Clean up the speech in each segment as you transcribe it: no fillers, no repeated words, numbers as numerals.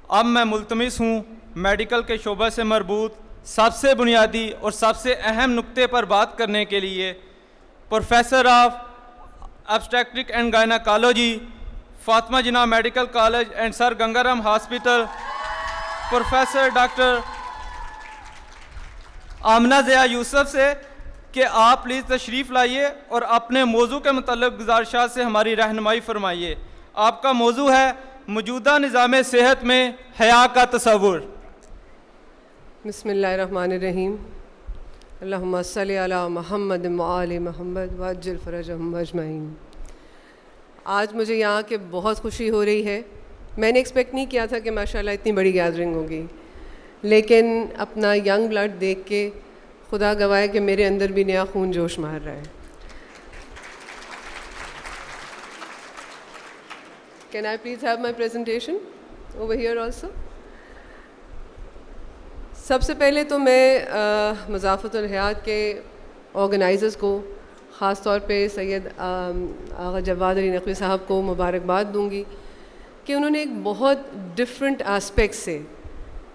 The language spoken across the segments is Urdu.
اب میں ملتمس ہوں میڈیکل کے شعبہ سے مربوط سب سے بنیادی اور سب سے اہم نقطے پر بات کرنے کے لیے professor of obstetrics and gynaecology, Fatima Jinnah medical college and Sir Ganga Ram hospital, professor doctor Amna Zia Yousuf سے کہ آپ پلیز تشریف لائیے اور اپنے موضوع کے متعلق گزارشات سے ہماری رہنمائی فرمائیے۔ آپ کا موضوع ہے موجودہ نظام صحت میں حیا کا تصور۔ بسم اللہ الرحمن الرحیم، اللہم صلی علی محمد وآل محمد وعجل فرجہم اجمعین۔ آج مجھے یہاں کے بہت خوشی ہو رہی ہے۔ میں نے ایکسپیکٹ نہیں کیا تھا کہ ماشاءاللہ اتنی بڑی گیدرنگ ہوگی، لیکن اپنا ینگ بلڈ دیکھ کے خدا گواہ کہ میرے اندر بھی نیا خون جوش مار رہا ہے۔ Can I please have my presentation over here also? سب سے پہلے تو میں مضافۃ الحیات کے آرگنائزرز کو، خاص طور پہ سید آغا جواد علی نقوی صاحب کو مبارکباد دوں گی کہ انہوں نے ایک بہت ڈفرینٹ اسپیکٹ سے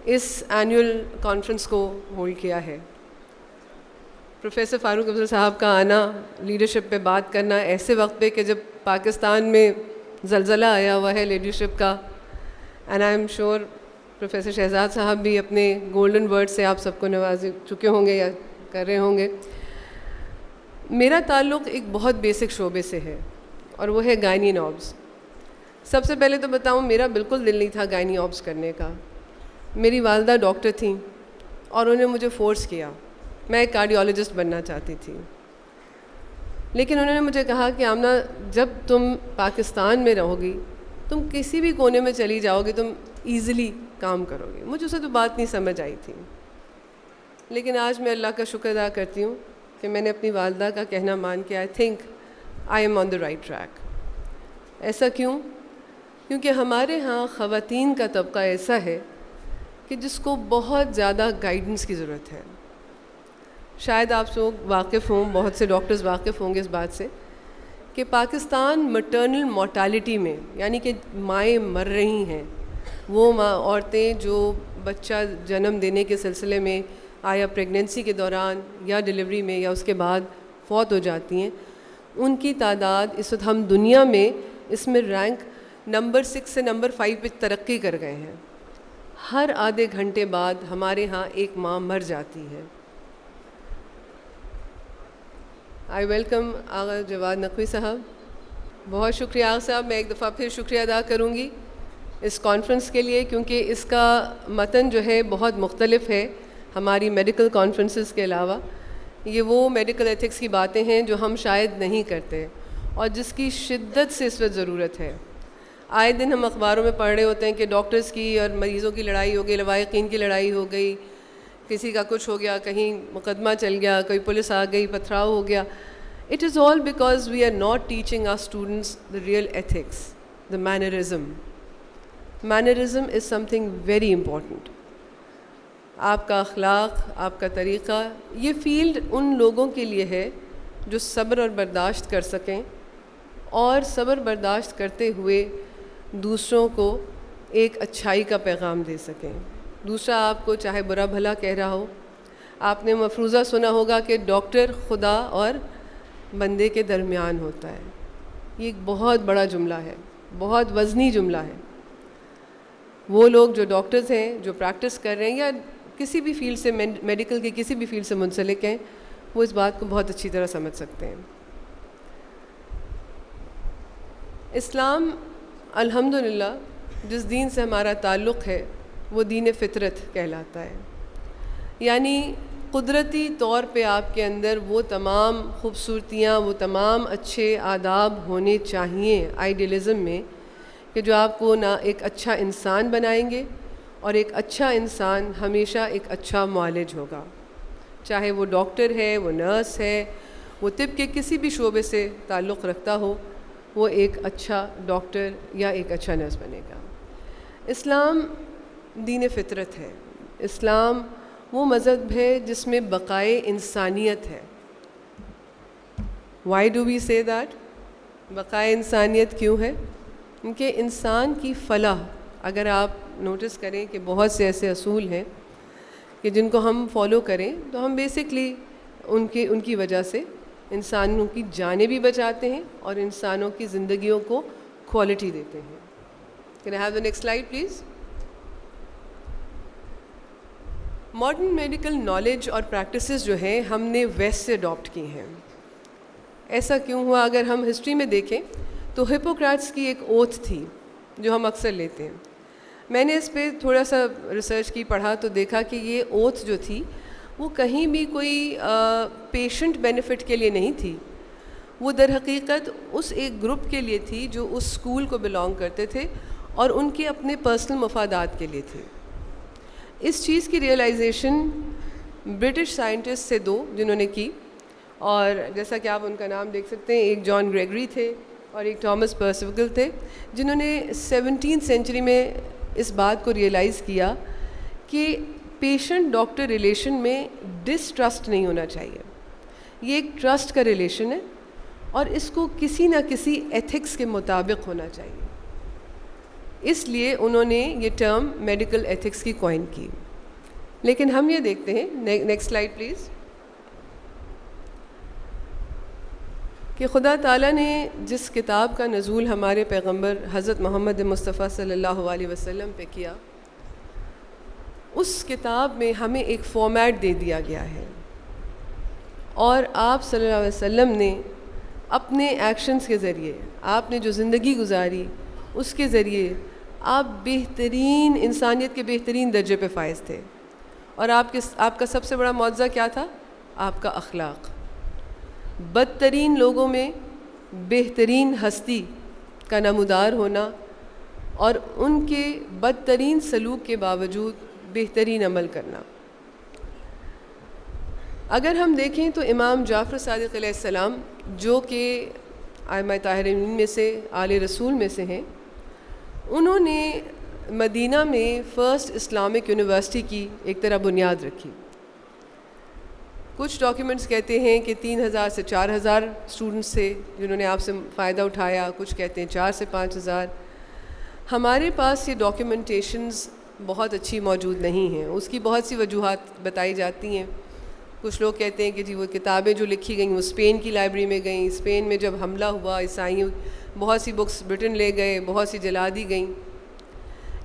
اس اینول کانفرنس کو ہولڈ کیا ہے۔ پروفیسر فاروق افضل صاحب کا آنا، لیڈرشپ پہ بات کرنا ایسے وقت پہ کہ جب پاکستان میں زلزلہ آیا ہوا ہے لیڈرشپ کا، and I am sure professor Shahzad صاحب بھی اپنے گولڈن ورڈ سے آپ سب کو نواز چکے ہوں گے یا کر رہے ہوں گے۔ میرا تعلق ایک بہت بیسک شعبے سے ہے اور وہ ہے گائنی نابز۔ سب سے پہلے تو بتاؤں، میرا بالکل دل نہیں تھا گائنی آبز کرنے کا۔ میری والدہ ڈاکٹر تھیں اور انہوں نے مجھے فورس کیا، میں ایک کارڈیولوجسٹ بننا چاہتی تھی، لیکن انہوں نے مجھے کہا کہ آمنہ جب تم پاکستان میں رہو گی، تم کسی بھی کونے میں چلی جاؤ گی، تم ایزیلی کام کرو گے۔ مجھے اسے تو بات نہیں سمجھ آئی تھی، لیکن آج میں اللہ کا شکر ادا کرتی ہوں کہ میں نے اپنی والدہ کا کہنا مان کے I think I am on the right track. ایسا کیوں؟ کیونکہ ہمارے ہاں خواتین کا طبقہ ایسا ہے کہ جس کو بہت زیادہ گائیڈنس کی ضرورت ہے۔ شاید آپ لوگ واقف ہوں، بہت سے ڈاکٹرز واقف ہوں گے اس بات سے کہ پاکستان مٹرنل مورٹیلٹی میں، یعنی کہ مائیں مر رہی ہیں، وہ عورتیں جو بچہ جنم دینے کے سلسلے میں آیا پریگننسی کے دوران یا ڈلیوری میں یا اس کے بعد فوت ہو جاتی ہیں، ان کی تعداد اس وقت ہم دنیا میں اس میں رینک نمبر 6 سے نمبر 5 پہ ترقی کر گئے ہیں۔ ہر آدھے گھنٹے بعد ہمارے ہاں ایک ماں مر جاتی ہے۔ آئی ویلکم آغا جواد نقوی صاحب۔ بہت شکریہ آغا صاحب، میں ایک دفعہ پھر شکریہ ادا کروں گی اس کانفرنس کے لیے، کیونکہ اس کا متن جو ہے بہت مختلف ہے ہماری میڈیکل کانفرنسز کے علاوہ۔ یہ وہ میڈیکل ایتھکس کی باتیں ہیں جو ہم شاید نہیں کرتے اور جس کی شدت سے اس وقت ضرورت ہے۔ آئے دن ہم اخباروں میں پڑھ رہے ہوتے ہیں کہ ڈاکٹرز کی اور مریضوں کی لڑائی ہو گئی، لواحقین کی لڑائی ہو گئی، کسی کا کچھ ہو گیا، کہیں مقدمہ چل گیا، کوئی پولیس آ گئی، پتھراؤ ہو گیا۔ It is all because we are not teaching our students the real ethics, the mannerism. Mannerism is something very important. آپ کا اخلاق، آپ کا طریقہ، یہ فیلڈ ان لوگوں کے لیے ہے جو صبر اور برداشت کر سکیں اور صبر برداشت کرتے ہوئے دوسروں کو ایک اچھائی کا پیغام دے سکیں۔ دوسرا آپ کو چاہے برا بھلا کہہ رہا ہو، آپ نے مفروضہ سنا ہوگا کہ ڈاکٹر خدا اور بندے کے درمیان ہوتا ہے۔ یہ ایک بہت بڑا جملہ ہے، بہت وزنی جملہ ہے۔ وہ لوگ جو ڈاکٹرز ہیں، جو پریکٹس کر رہے ہیں یا کسی بھی فیلڈ سے، میڈیکل کی کسی بھی فیلڈ سے منسلک ہیں، وہ اس بات کو بہت اچھی طرح سمجھ سکتے ہیں۔ اسلام الحمدللہ جس دین سے ہمارا تعلق ہے وہ دین فطرت کہلاتا ہے، یعنی قدرتی طور پہ آپ کے اندر وہ تمام خوبصورتیاں، وہ تمام اچھے آداب ہونے چاہیے آئیڈیلزم میں کہ جو آپ کو نہ ایک اچھا انسان بنائیں گے، اور ایک اچھا انسان ہمیشہ ایک اچھا معالج ہوگا، چاہے وہ ڈاکٹر ہے، وہ نرس ہے، وہ طب کے کسی بھی شعبے سے تعلق رکھتا ہو، وہ ایک اچھا ڈاکٹر یا ایک اچھا نرس بنے گا۔ اسلام دین فطرت ہے۔ اسلام وہ مذہب ہے جس میں بقائے انسانیت ہے۔ وائی ڈو وی سے دیٹ؟ بقائے انسانیت کیوں ہے؟ کیونکہ انسان کی فلاح اگر آپ نوٹس کریں کہ بہت سے ایسے اصول ہیں کہ جن کو ہم فالو کریں تو ہم بیسکلی ان کی وجہ سے انسانوں کی جانیں بھی بچاتے ہیں اور انسانوں کی زندگیوں کو کوالٹی دیتے ہیں. Can I have the next slide please? Modern medical knowledge اور پریکٹسز جو ہیں ہم نے ویسٹ سے اڈاپٹ کی ہیں. ایسا کیوں ہوا؟ اگر ہم ہسٹری میں دیکھیں تو ہپوکریٹس کی ایک اوتھ تھی جو ہم اکثر لیتے ہیں. میں نے اس پہ تھوڑا سا ریسرچ کی، پڑھا تو دیکھا کہ یہ اوتھ جو تھی وہ کہیں بھی کوئی پیشنٹ بینیفٹ کے لیے نہیں تھی. وہ در حقیقت اس ایک گروپ کے لیے تھی جو اس اسکول کو بلانگ کرتے تھے اور ان کے اپنے پرسنل مفادات کے لیے تھی. اس چیز کی ریئلائزیشن برٹش سائنٹسٹ سے دو جنہوں نے کی، اور جیسا کہ آپ ان کا نام دیکھ سکتے ہیں، ایک جان گریگری تھے اور ایک تھامس پرسیوگل تھے، جنہوں نے 17 سینچری میں اس بات کو ریئلائز کیا کہ پیشنٹ ڈاکٹر ریلیشن میں ڈسٹرسٹ نہیں ہونا چاہیے. یہ ایک ٹرسٹ کا ریلیشن ہے اور اس کو کسی نہ کسی ایتھکس کے مطابق ہونا چاہیے. اس لیے انہوں نے یہ ٹرم میڈیکل ایتھکس کی کوائن کی. لیکن ہم یہ دیکھتے ہیں، نیکسٹ سلائیڈ پلیز، کہ خدا تعالیٰ نے جس کتاب کا نزول ہمارے پیغمبر حضرت محمد مصطفیٰ صلی اللہ علیہ وسلم پہ کیا، اس کتاب میں ہمیں ایک فارمیٹ دے دیا گیا ہے، اور آپ صلی اللہ علیہ وسلم نے اپنے ایکشنز کے ذریعے، آپ نے جو زندگی گزاری اس کے ذریعے آپ بہترین انسانیت کے بہترین درجے پہ فائز تھے. اور آپ کا سب سے بڑا معجزہ کیا تھا؟ آپ کا اخلاق. بدترین لوگوں میں بہترین ہستی کا نمودار ہونا اور ان کے بدترین سلوک کے باوجود بہترین عمل کرنا. اگر ہم دیکھیں تو امام جعفر صادق علیہ السلام، جو کہ ائمہ طاہرین میں سے، آل رسول میں سے ہیں، انہوں نے مدینہ میں فرسٹ اسلامک یونیورسٹی کی ایک طرح بنیاد رکھی. کچھ ڈاکیومنٹس کہتے ہیں کہ 3000 سے 4000 اسٹوڈنٹس تھے جنہوں نے آپ سے فائدہ اٹھایا، کچھ کہتے ہیں 4 سے 5000. ہمارے پاس یہ ڈاکیومنٹیشنز بہت اچھی موجود نہیں ہیں، اس کی بہت سی وجوہات بتائی جاتی ہیں. کچھ لوگ کہتے ہیں کہ جی وہ کتابیں جو لکھی گئیں وہ اسپین کی لائبریری میں گئیں، اسپین میں جب حملہ ہوا عیسائیوں، بہت سی بکس برٹن لے گئے، بہت سی جلا دی گئیں.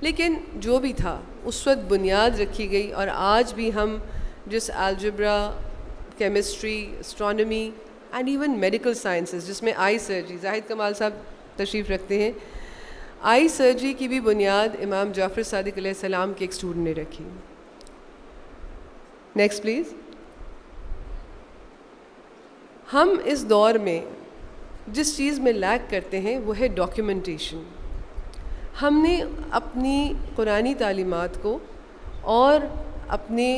لیکن جو بھی تھا اس وقت بنیاد رکھی گئی، اور آج بھی ہم جس algebra, chemistry, astronomy and even medical sciences, جس میں آئی سرجری، زاہد کمال صاحب تشریف رکھتے ہیں، آئی سرجری کی بھی بنیاد امام جعفر صادق علیہ السلام کے ایک اسٹوڈنٹ نے رکھی. Next please. ہم اس دور میں جس چیز میں لیک کرتے ہیں وہ ہے ڈاکیومنٹیشن. ہم نے اپنی قرآنی تعلیمات کو اور اپنے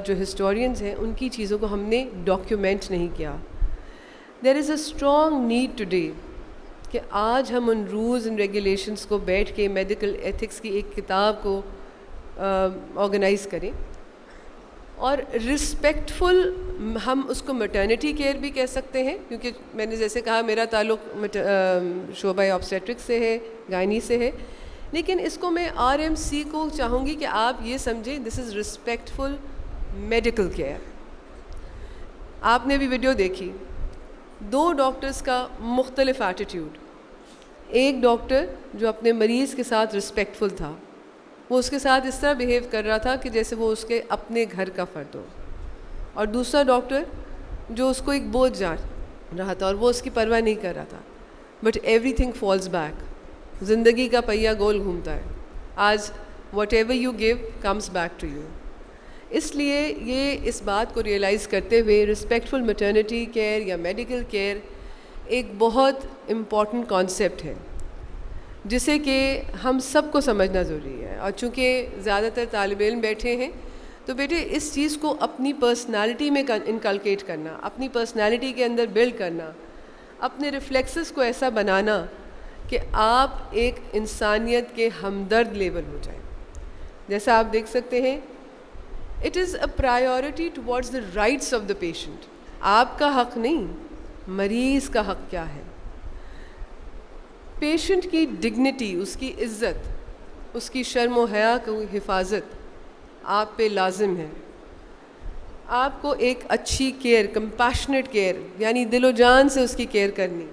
جو ہسٹورینز ہیں ان کی چیزوں کو ہم نے ڈاکیومنٹ نہیں کیا. دیر از اے اسٹرانگ نیڈ ٹوڈے کہ آج ہم ان رولز اینڈ ریگولیشنس کو بیٹھ کے میڈیکل ایتھکس کی ایک کتاب کو آرگنائز کریں، اور رسپیکٹفل، ہم اس کو میٹرنٹی کیئر بھی کہہ سکتے ہیں، کیونکہ میں نے جیسے کہا میرا تعلق شعبہ آبسٹیٹرکس سے ہے، گائنی سے ہے، لیکن اس کو میں RMC کو چاہوں گی کہ آپ یہ سمجھیں دس از رسپیکٹفل میڈیکل کیئر. آپ نے بھی ویڈیو دیکھی، 2 ڈاکٹرز کا مختلف ایٹیٹیوڈ. ایک ڈاکٹر جو اپنے مریض کے ساتھ رسپیکٹفل تھا، وہ اس کے ساتھ اس طرح بیہیو کر رہا تھا کہ جیسے وہ اس کے اپنے گھر کا فرد ہو، اور دوسرا ڈاکٹر جو اس کو ایک بوجھ جان رہا تھا اور وہ اس کی پرواہ نہیں کر رہا تھا. But everything falls back. زندگی کا پہیہ گول گھومتا ہے. آج whatever you give comes back to you. اس لیے یہ اس بات کو ریئلائز کرتے ہوئے رسپیکٹفل میٹرنٹی کیئر یا میڈیکل کیئر ایک بہت امپورٹنٹ کانسیپٹ ہے جسے کہ ہم سب کو سمجھنا ضروری ہے. اور چونکہ زیادہ تر طالب علم بیٹھے ہیں تو بیٹے اس چیز کو اپنی پرسنالٹی میں انکلکیٹ کرنا، اپنی پرسنالٹی کے اندر بلڈ کرنا، اپنے ریفلیکسز کو ایسا بنانا کہ آپ ایک انسانیت کے ہمدرد لیول ہو جائیں. جیسا آپ دیکھ سکتے ہیں، it is a priority towards the rights of the patient. آپ کا حق نہیں، مریض کا حق کیا ہے. پیشنٹ کی ڈگنیٹی، اس کی عزت، اس کی شرم و حیا کی حفاظت آپ پہ لازم ہے. آپ کو ایک اچھی کیئر، کمپیشنیٹ کیئر، یعنی دل و جان سے اس کی کیئر کرنی.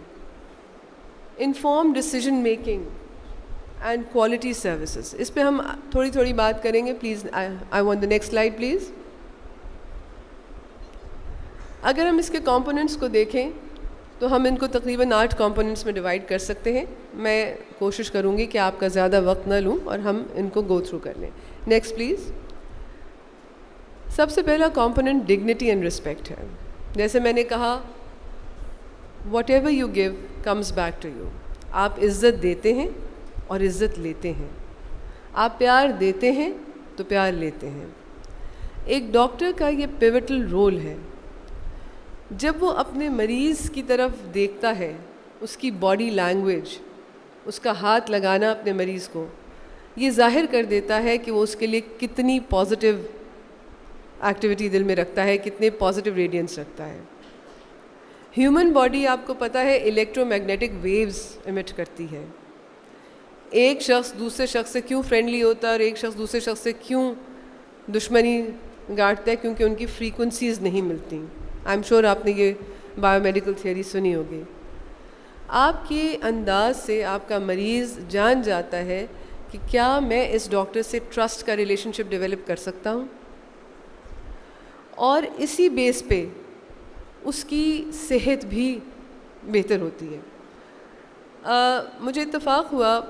Inform decision making and quality services, اس پہ ہم تھوڑی تھوڑی بات کریں گے. Please I want the next slide please. اگر ہم اس کے کمپوننٹس کو دیکھیں تو ہم ان کو تقریباً 8 کمپوننٹس میں ڈیوائڈ کر سکتے ہیں. میں کوشش کروں گی کہ آپ کا زیادہ وقت نہ لوں اور ہم ان کو گو تھرو کر لیں. Next please. سب سے پہلا کمپوننٹ ڈگنیٹی اینڈ رسپیکٹ ہے. جیسے میں نے کہا whatever you give comes back to you. آپ عزت دیتے ہیں اور عزت لیتے ہیں. آپ پیار دیتے ہیں تو پیار لیتے ہیں. ایک ڈاکٹر کا یہ پیوٹل رول ہے. جب وہ اپنے مریض کی طرف دیکھتا ہے، اس کی باڈی لینگویج، اس کا ہاتھ لگانا اپنے مریض کو، یہ ظاہر کر دیتا ہے کہ وہ اس کے لیے کتنی پازیٹیو ایکٹیویٹی دل میں رکھتا ہے، کتنے پازیٹیو ریڈینس رکھتا ہے. ہیومن باڈی آپ کو پتہ ہے الیکٹرو میگنیٹک ویوز ایمٹ کرتی ہے. ایک شخص دوسرے شخص سے کیوں فرینڈلی ہوتا ہے اور ایک شخص دوسرے شخص سے کیوں دشمنی گاڑتا ہے؟ کیونکہ ان کی فریکوینسیز نہیں ملتی. آئی ایم شیور آپ نے یہ بایو میڈیکل تھیوری سنی ہوگی. آپ کے انداز سے آپ کا مریض جان جاتا ہے کہ کیا میں اس ڈاکٹر سے ٹرسٹ کا ریلیشن شپ ڈیولپ کر سکتا ہوں، اور اسی بیس پہ اس کی صحت بھی بہتر ہوتی ہے. مجھے اتفاق ہوا،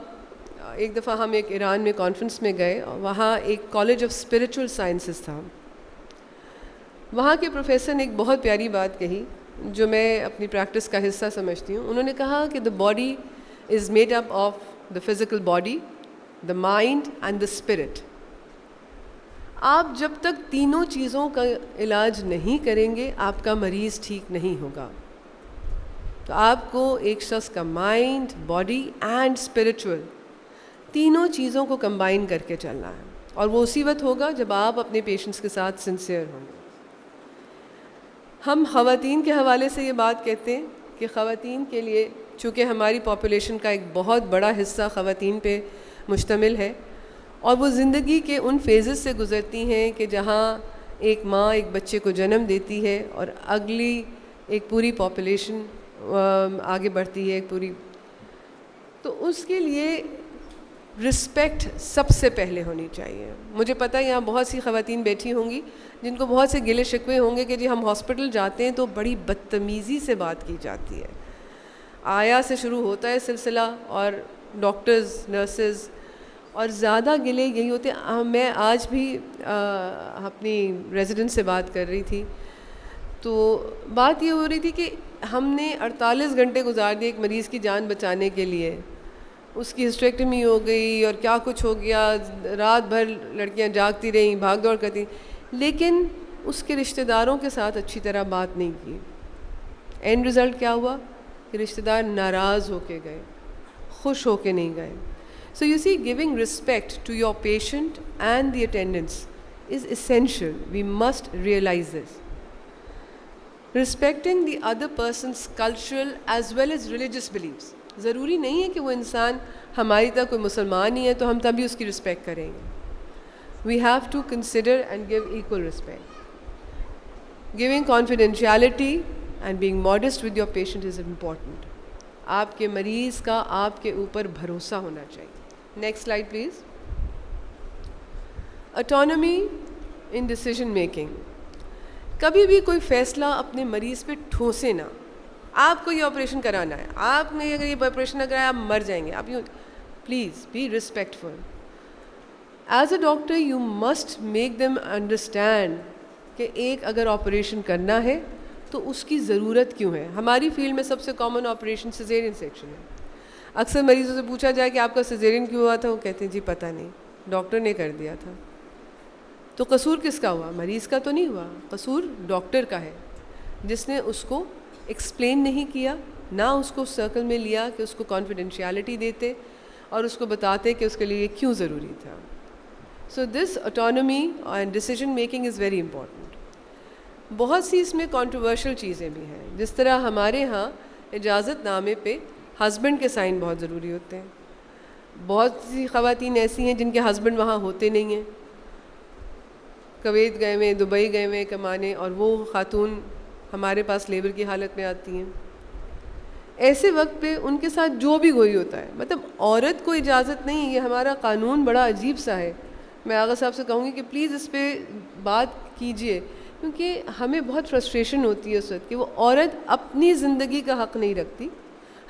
ایک دفعہ ہم ایک ایران میں کانفرنس میں گئے، وہاں ایک کالج آف اسپریچول سائنسز تھا. وہاں کے پروفیسر نے ایک بہت پیاری بات کہی جو میں اپنی پریکٹس کا حصہ سمجھتی ہوں. انہوں نے کہا کہ the body is made up of the physical body, the mind and the spirit. آپ جب تک تینوں چیزوں کا علاج نہیں کریں گے آپ کا مریض ٹھیک نہیں ہوگا. تو آپ کو ایک شخص کا مائنڈ، باڈی اینڈ اسپریچول تینوں چیزوں کو کمبائن کر کے چلنا ہے، اور وہ اسی وقت ہوگا جب آپ اپنے پیشنٹس کے ساتھ سنسیئر ہوں گے. ہم خواتین کے حوالے سے یہ بات کہتے ہیں کہ خواتین کے لیے، چونکہ ہماری پاپولیشن کا ایک بہت بڑا حصہ خواتین پہ مشتمل ہے، اور وہ زندگی کے ان فیزز سے گزرتی ہیں کہ جہاں ایک ماں ایک بچے کو جنم دیتی ہے اور اگلی ایک پوری پاپولیشن آگے بڑھتی ہے ایک پوری. تو اس کے لیے رسپیکٹ سب سے پہلے ہونی چاہیے. مجھے پتہ ہے یہاں بہت سی خواتین بیٹھی ہوں گی جن کو بہت سے گلے شکوے ہوں گے کہ جی ہم ہاسپٹل جاتے ہیں تو بڑی بدتمیزی سے بات کی جاتی ہے. آیا سے شروع ہوتا ہے سلسلہ، اور ڈاکٹرز، نرسز، اور زیادہ گلے یہی ہوتے ہیں. میں آج بھی اپنی ریزیڈنٹ سے بات کر رہی تھی تو بات یہ ہو رہی تھی کہ ہم نے 48 گھنٹے گزار دیے ایک مریض کی جان بچانے کے لیے. اس کی ہسٹریکٹمی ہو گئی اور کیا کچھ ہو گیا، رات بھر لڑکیاں جاگتی رہیں، بھاگ دوڑ کرتی، لیکن اس کے رشتہ داروں کے ساتھ اچھی طرح بات نہیں کی. اینڈ رزلٹ کیا ہوا کہ رشتہ دار ناراض ہو کے گئے، خوش ہو کے نہیں گئے. So you see, giving respect to your patient and the attendants is essential. We must realize this. Respecting the other person's cultural as well as religious beliefs. ضروری نہیں ہے کہ وہ انسان ہماری طرح کوئی مسلمان ہی ہے تو ہم تبھی اس کی رسپیکٹ کریں گے. We have to consider and give equal respect. Giving confidentiality and being modest with your patient is important. آپ کے مریض کا آپ کے اوپر بھروسہ ہونا چاہیے. Next slide please. Autonomy in decision making. کبھی بھی کوئی فیصلہ اپنے مریض پہ ٹھوسے نہ. آپ کو یہ آپریشن کرانا ہے، آپ نے اگر یہ آپریشن نہ کرایا آپ مر جائیں گے. آپ یوں please be respectful. As a doctor you must make them understand کہ ایک اگر آپریشن کرنا ہے تو اس کی ضرورت کیوں ہے. ہماری فیلڈ میں سب سے کامن آپریشن سیزیرین سیکشن ہے. اکثر مریضوں سے پوچھا جائے کہ آپ کا سیزیرین کیوں ہوا تھا، وہ کہتے ہیں جی پتہ نہیں، ڈاکٹر نے کر دیا تھا. تو قصور کس کا ہوا؟ مریض کا تو نہیں ہوا، قصور ڈاکٹر کا ہے جس نے اس کو ایکسپلین نہیں کیا، نہ اس کو سرکل میں لیا کہ اس کو کانفیڈینشیلٹی دیتے اور اس کو بتاتے کہ اس کے لیے یہ کیوں ضروری تھا. So this autonomy and decision making is very important. بہت سی اس میں کنٹروورشل چیزیں بھی ہیں. جس طرح ہمارے ہاں اجازت نامے پہ ہسبینڈ کے سائن بہت ضروری ہوتے ہیں. بہت سی خواتین ایسی ہیں جن کے ہسبینڈ وہاں ہوتے نہیں ہیں, کویت گئے ہوئے, دبئی گئے ہوئے کمانے, اور وہ خاتون ہمارے پاس لیبر کی حالت میں آتی ہیں. ایسے وقت پہ ان کے ساتھ جو بھی کوئی ہوتا ہے, مطلب عورت کو اجازت نہیں, یہ ہمارا قانون بڑا عجیب سا ہے. میں آغا صاحب سے کہوں گی کہ پلیز اس پہ بات کیجئے, کیونکہ ہمیں بہت فرسٹریشن ہوتی ہے اس وقت کہ وہ عورت اپنی زندگی کا حق نہیں رکھتی.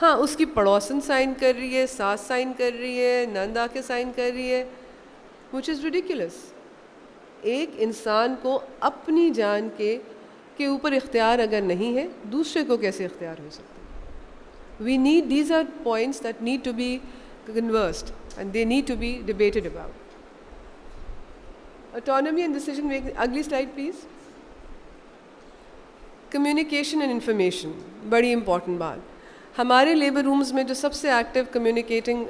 ہاں, اس کی پڑوسن سائن کر رہی ہے, ساس سائن کر رہی ہے, نند آ کے سائن کر رہی ہے, which is ridiculous. ایک انسان کو اپنی جان کے اوپر اختیار اگر نہیں ہے, دوسرے کو کیسے اختیار ہو سکتا ہے؟ We need, these are points that need to be conversed and they need to be debated about. Autonomy and decision making. اگلی slide please. Communication and information, بڑی امپورٹنٹ بات. ہمارے لیبر رومز میں جو سب سے ایکٹیو کمیونیکیٹنگ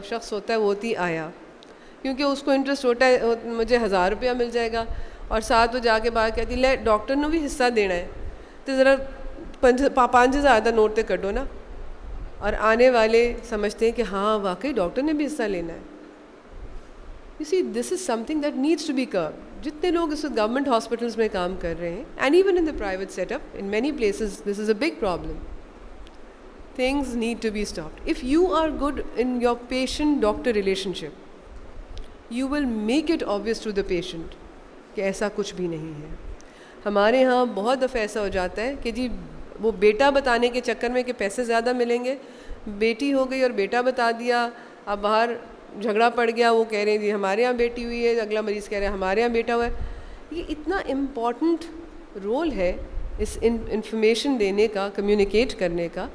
شخص ہوتا ہے وہ ہوتی آیا, کیونکہ اس کو انٹرسٹ ہوتا ہے مجھے 1000 روپیہ مل جائے گا, اور ساتھ وہ جا کے بات کہتی لے ڈاکٹر نے بھی حصہ دینا ہے تو ذرا 5000 کا نوٹ تے کٹو نا. اور آنے والے سمجھتے ہیں کہ ہاں واقعی ڈاکٹر نے بھی حصہ لینا ہے. You see this is something that needs to be curb. جتنے لوگ اس وقت گورنمنٹ ہاسپٹلس میں کام کر رہے ہیں, and even in the private set up in many places, this is a big problem. Things need to be stopped. If you are good in your patient doctor relationship, you will make it obvious to the patient کہ ایسا کچھ بھی نہیں ہے. ہمارے ہاں بہت دفعہ ایسا ہو جاتا ہے کہ جی وہ بیٹا بتانے کے چکر میں کہ پیسے زیادہ ملیں گے, بیٹی ہو گئی اور بیٹا بتا دیا, اب باہر جھگڑا پڑ گیا, وہ کہہ رہے ہیں جی ہمارے یہاں بیٹی ہوئی ہے, اگلا مریض کہہ رہے ہیں ہمارے یہاں بیٹا ہوا ہے. یہ اتنا امپورٹنٹ رول ہے اس انفارمیشن دینے کا, کمیونیکیٹ کرنے کا,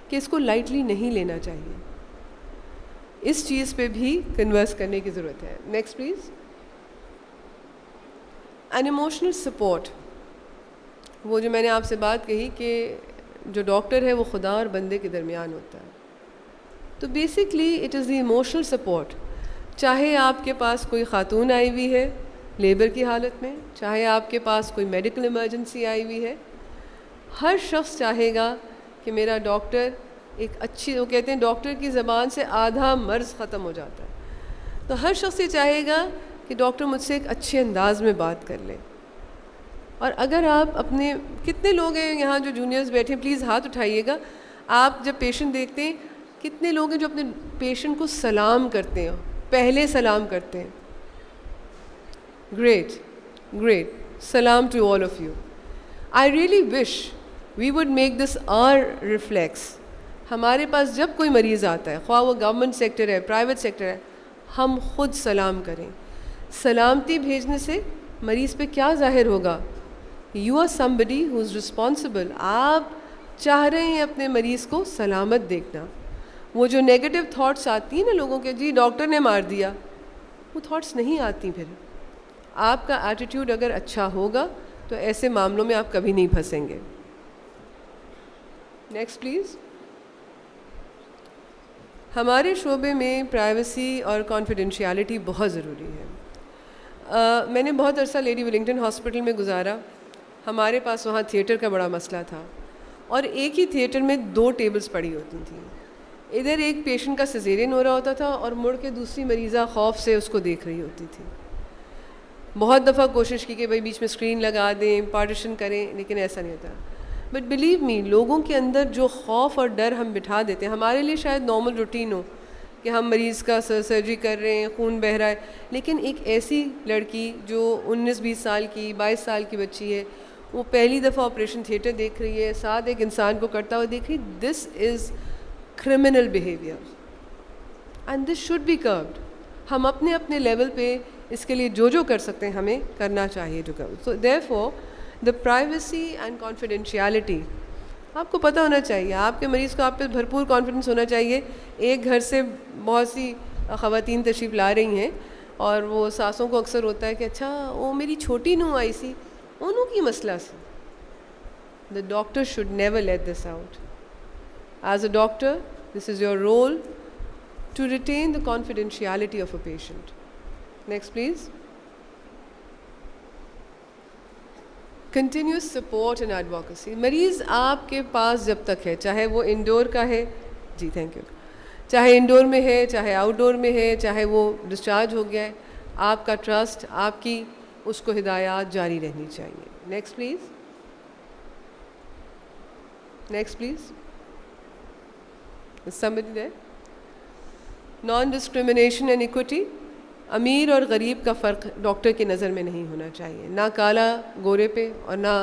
کہ اس کو لائٹلی نہیں لینا چاہیے. اس چیز پہ بھی کنورس کرنے کی ضرورت ہے. Next please. An emotional support. وہ جو میں نے آپ سے بات کہی کہ جو ڈاکٹر ہے وہ خدا اور بندے کے درمیان ہوتا ہے, تو basically it is the emotional support. چاہے آپ کے پاس کوئی خاتون آئی ہوئی ہے لیبر کی حالت میں, چاہے آپ کے پاس کوئی میڈیکل ایمرجنسی آئی ہوئی ہے, ہر شخص چاہے گا کہ میرا ڈاکٹر ایک اچھی, وہ کہتے ہیں ڈاکٹر کی زبان سے آدھا مرض ختم ہو جاتا ہے, تو ہر شخص یہ چاہے گا کہ ڈاکٹر مجھ سے ایک اچھے انداز میں بات کر لے. اور اگر آپ اپنے, کتنے لوگ ہیں یہاں جو جونیئرز بیٹھے ہیں, پلیز ہاتھ اٹھائیے گا. آپ جب پیشنٹ دیکھتے ہیں, کتنے لوگ ہیں جو اپنے پیشنٹ کو سلام کرتے ہیں, پہلے سلام کرتے ہیں؟ گریٹ گریٹ, سلام to all of you. I really wish we would make this our reflex. ہمارے پاس جب کوئی مریض آتا ہے, خواہ وہ گورنمنٹ سیکٹر ہے, پرائیویٹ سیکٹر ہے, ہم خود سلام کریں. سلامتی بھیجنے سے مریض پہ کیا ظاہر ہوگا؟ You are somebody who is responsible. آپ چاہ رہے ہیں اپنے مریض کو سلامت دیکھنا. وہ جو نیگیٹو تھاٹس آتی ہیں نا لوگوں کے, جی ڈاکٹر نے مار دیا, وہ تھاٹس نہیں آتی. پھر آپ کا ایٹیٹیوڈ اگر اچھا ہوگا تو ایسے معاملوں میں آپ کبھی نہیں پھنسیں گے. Next please. ہمارے شعبے میں پرائیویسی اور کانفیڈینشیلٹی بہت ضروری ہے. میں نے بہت عرصہ لیڈی ولنگٹن ہاسپٹل میں گزارا. ہمارے پاس وہاں تھیٹر کا بڑا مسئلہ تھا, اور ایک ہی تھیٹر میں 2 ٹیبلز پڑی ہوتی تھیں. ادھر ایک پیشنٹ کا سیزیرین ہو رہا ہوتا تھا, اور مڑ کے دوسری مریضہ خوف سے اس کو دیکھ رہی ہوتی تھی. بہت دفعہ کوشش کی کہ بھائی بیچ میں اسکرین لگا دیں, پارٹیشن کریں, لیکن ایسا نہیں ہوتا. بٹ بلیو می, لوگوں کے اندر جو خوف اور ڈر ہم بٹھا دیتے ہیں, ہمارے لیے شاید نارمل روٹین ہو کہ ہم مریض کا سرجری کر رہے ہیں, خون بہہ رہا ہے, لیکن ایک ایسی لڑکی جو 19-20 سال کی, 22 سال کی بچی ہے, وہ پہلی دفعہ آپریشن تھیٹر دیکھ رہی ہے, ساتھ ایک انسان کو کرتا ہوا دیکھ رہی, this is criminal behaviour and this should be curbed. ہم اپنے اپنے لیول پہ اس کے لیے جو کر سکتے ہیں ہمیں کرنا چاہیے. سو دیئرفور دا پرائیویسی اینڈ کانفیڈینشیلٹی, آپ کو پتہ ہونا چاہیے, آپ کے مریض کو آپ پہ بھرپور کانفیڈنس ہونا چاہیے. ایک گھر سے بہت سی خواتین تشریف لا رہی ہیں, اور وہ ساسوں کو اکثر ہوتا ہے کہ اچھا وہ میری چھوٹی نوں آئی سی, انہوں کی مسئلہ سے. The doctor should never let this out. As a doctor this is your role to retain the confidentiality of a patient. Next please. Continuous support and advocacy. مریض آپ کے پاس جب تک ہے, چاہے وہ انڈور کا ہے, جی تھینک یو, چاہے انڈور میں ہے چاہے آؤٹ ڈور میں ہے, چاہے وہ ڈسچارج ہو گیا ہے, آپ کا ٹرسٹ, آپ کی اس کو ہدایات جاری رہنی چاہیے. Next please, next please. somebody there. Non discrimination and equity. امیر اور غریب کا فرق ڈاکٹر کی نظر میں نہیں ہونا چاہیے, نہ کالا گورے پہ اور نہ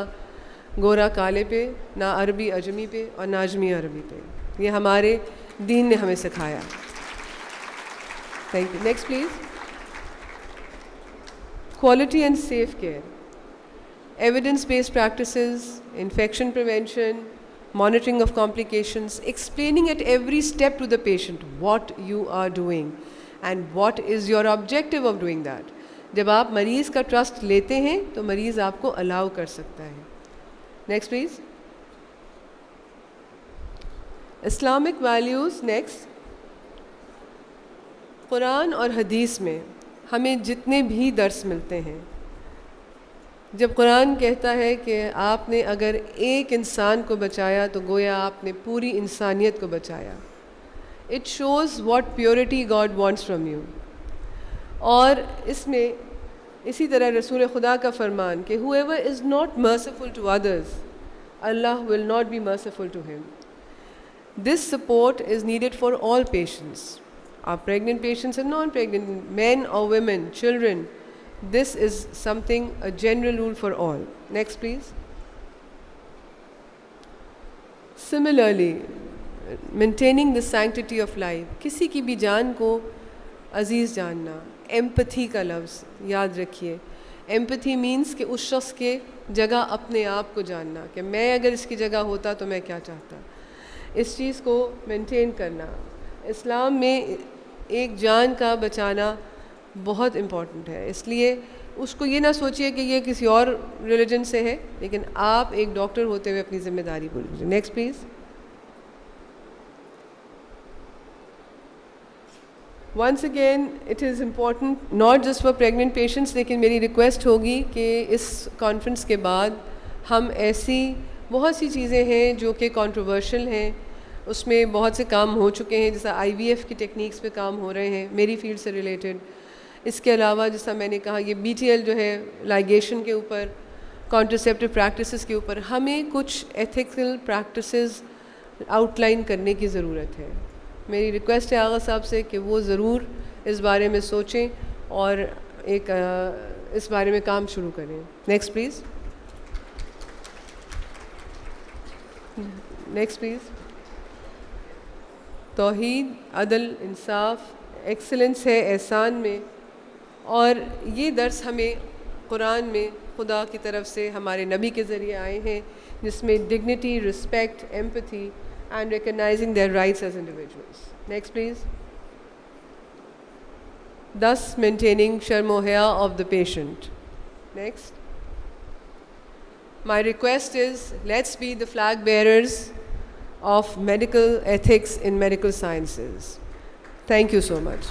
گورا کالے پہ, نہ عربی عجمی پہ اور نہ عجمی عربی پہ. یہ ہمارے دین نے ہمیں سکھایا. Thank you. Next please. Quality and safe care. Evidence based practices, infection prevention, monitoring of complications, explaining at every step to the patient what you are doing and what is your objective of doing that. جب آپ مریض کا ٹرسٹ لیتے ہیں تو مریض آپ کو الاؤ کر سکتا ہے. Next please. Islamic values. Next. قرآن اور حدیث میں ہمیں جتنے بھی درس ملتے ہیں, جب قرآن کہتا ہے کہ آپ نے اگر ایک انسان کو بچایا تو گویا آپ نے پوری انسانیت کو بچایا. It shows what purity God wants from you. اور اس میں اسی طرح رسول خدا کا فرمان کہ whoever is not merciful to others اللہ will not be merciful to him. This support is needed for all patients, are pregnant patients and non pregnant, men اور women, children. This is something, a general rule for all. Next please. Similarly, maintaining the sanctity of life. کسی کی بھی جان کو عزیز جاننا. Empathy کا لفظ یاد رکھیے. Empathy means کہ اس شخص کے جگہ اپنے آپ کو جاننا, کہ میں اگر اس کی جگہ ہوتا تو میں کیا چاہتا. اس چیز کو مینٹین کرنا. اسلام میں ایک جان کا بچانا بہت امپورٹنٹ ہے, اس لیے اس کو یہ نہ سوچیے کہ یہ کسی اور ریلیجن سے ہے, لیکن آپ ایک ڈاکٹر ہوتے ہوئے اپنی ذمہ داری بھول لیجیے. Next please. Once again it is important not just for pregnant patients, لیکن میری ریکویسٹ ہوگی کہ اس کانفرنس کے بعد ہم ایسی بہت سی چیزیں ہیں جو کہ کنٹروورشل ہیں, اس میں بہت سے کام ہو چکے ہیں, جیسا آئی وی ایف کی ٹیکنیکس پہ کام ہو رہے ہیں میری فیلڈ سے ریلیٹڈ. اس کے علاوہ جیسا میں نے کہا یہ بی ٹی ایل جو ہے لائگیشن کے اوپر, کانٹرسیپٹیو پریکٹسز کے اوپر ہمیں کچھ ایتھیکل پریکٹسز آؤٹ لائن کرنے کی ضرورت ہے. میری ریکویسٹ ہے آغا صاحب سے کہ وہ ضرور اس بارے میں سوچیں اور ایک اس بارے میں کام شروع کریں. Next please. Next please. توحید, عدل, انصاف, ایکسلنس ہے احسان میں, اور یہ درس ہمیں قرآن میں خدا کی طرف سے ہمارے نبی کے ذریعے آئے ہیں, جس میں dignity, respect, empathy and recognizing their rights as individuals. Next please. thus maintaining شرم و حیا of the patient. Next. My request is, let's be the flag bearers of medical ethics in medical sciences. Thank you so much.